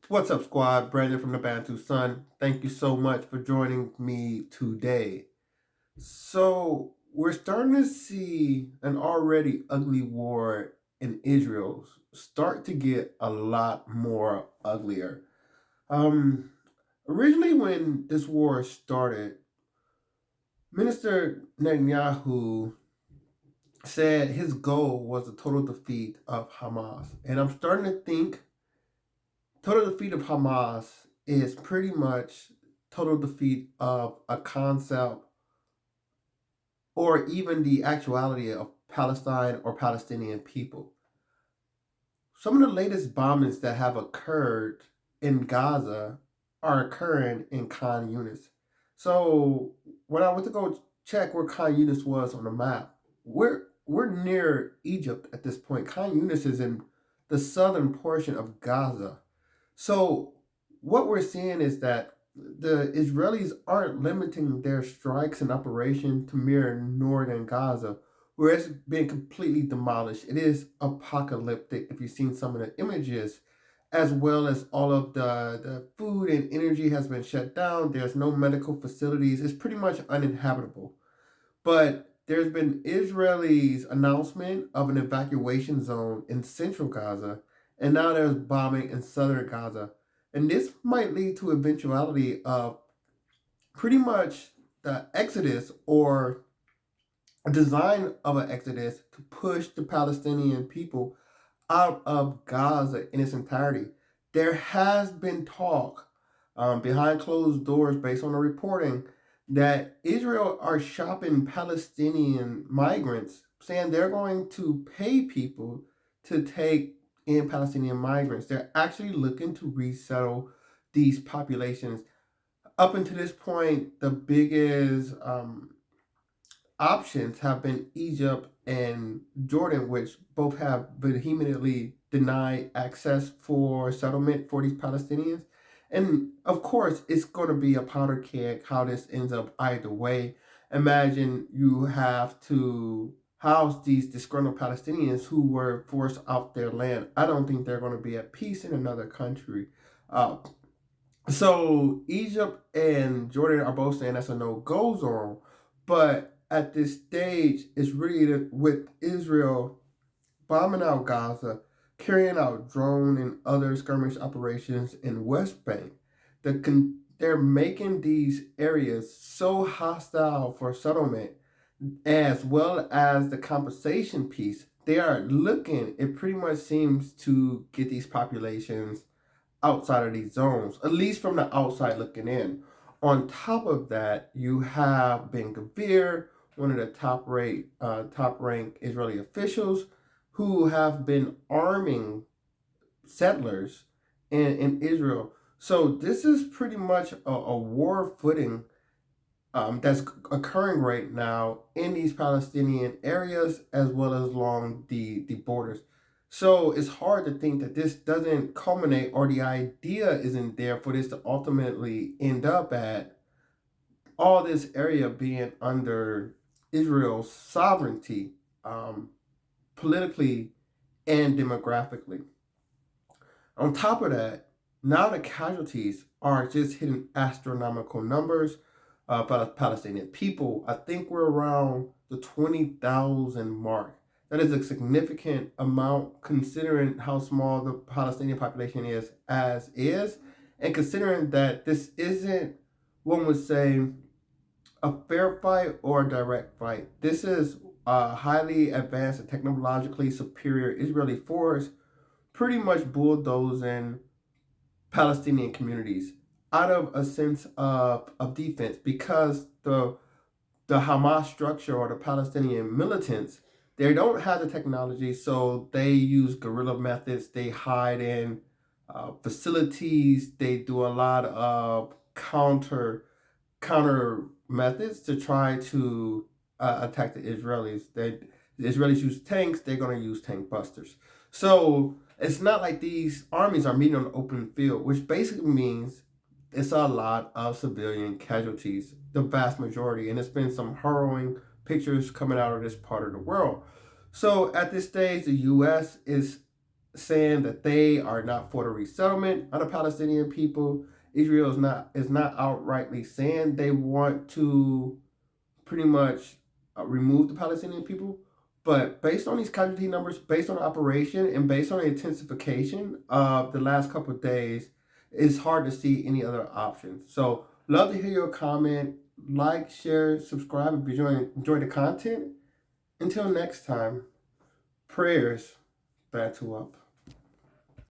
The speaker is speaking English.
What's up, squad? Brandon from the Bantu Sun. Thank you so much for joining me today. So, we're starting to see an already ugly war in Israel start to get a lot more uglier. Um, Originally, when this war started, Minister Netanyahu said his goal was the total defeat of Hamas. And I'm starting to think total defeat of Hamas is pretty much total defeat of a concept or even the actuality of Palestine or Palestinian people. Some of the latest bombings that have occurred in Gaza are occurring in Khan Yunis. So when I went to go check where Khan Yunis was on the map, we're near Egypt at this point. Khan Yunis is in the southern portion of Gaza. So what we're seeing is that the Israelis aren't limiting their strikes and operation to mere northern Gaza, where it's been completely demolished. It is apocalyptic if you've seen some of the images, as well as all of the food and energy has been shut down. There's no medical facilities. It's pretty much uninhabitable. But there's been Israel's announcement of an evacuation zone in central Gaza, and now there's bombing in southern Gaza. And this might lead to eventuality of pretty much the exodus or a design of an exodus to push the Palestinian people out of Gaza in its entirety. There has been talk behind closed doors based on the reporting that Israel are shopping Palestinian migrants, saying they're going to pay people to take in Palestinian migrants. They're actually looking to resettle these populations. Up until this point, the biggest options have been Egypt and Jordan, which both have vehemently denied access for settlement for these Palestinians. And of course, it's going to be a powder keg how this ends up either way. Imagine you have to house these disgruntled Palestinians who were forced out their land. I don't think they're going to be at peace in another country. Uh, so Egypt and Jordan are both saying that's a no go zone, but at this stage, it's really with Israel bombing out Gaza, carrying out drone and other skirmish operations in West Bank. They're making these areas so hostile for settlement, as well as the compensation piece. They are looking. It pretty much seems to get these populations outside of these zones, at least from the outside looking in. On top of that, you have Ben Gvir, one of the top ranked Israeli officials, who have been arming settlers in Israel. So this is pretty much a war footing that's occurring right now in these Palestinian areas as well as along the borders. So it's hard to think that this doesn't culminate or the idea isn't there for this to ultimately end up at all this area being under Israel's sovereignty, um, politically and demographically. On top of that, now the casualties are just hitting astronomical numbers for Palestinian people. I think we're around the 20,000 mark. That is a significant amount considering how small the Palestinian population is as is, and considering that this isn't, one would say, a fair fight or a direct fight. This is a highly advanced and technologically superior Israeli force pretty much bulldozing Palestinian communities out of a sense of defense because the Hamas structure or the Palestinian militants, they don't have the technology, so they use guerrilla methods. They hide in facilities. They do a lot of counter methods to try to attack the Israelis. The Israelis use tanks. They're going to use tank busters. So it's not like these armies are meeting on the open field, which basically means it's a lot of civilian casualties, the vast majority, and it's been some harrowing pictures coming out of this part of the world. So at this stage, the U.S. is saying that they are not for the resettlement of the Palestinian people. Israel is not outrightly saying they want to pretty much remove the Palestinian people. But based on these casualty numbers, based on the operation, and based on the intensification of the last couple of days, it's hard to see any other options. So, love to hear your comment. Like, share, subscribe if you enjoy the content. Until next time, prayers, Bantu up.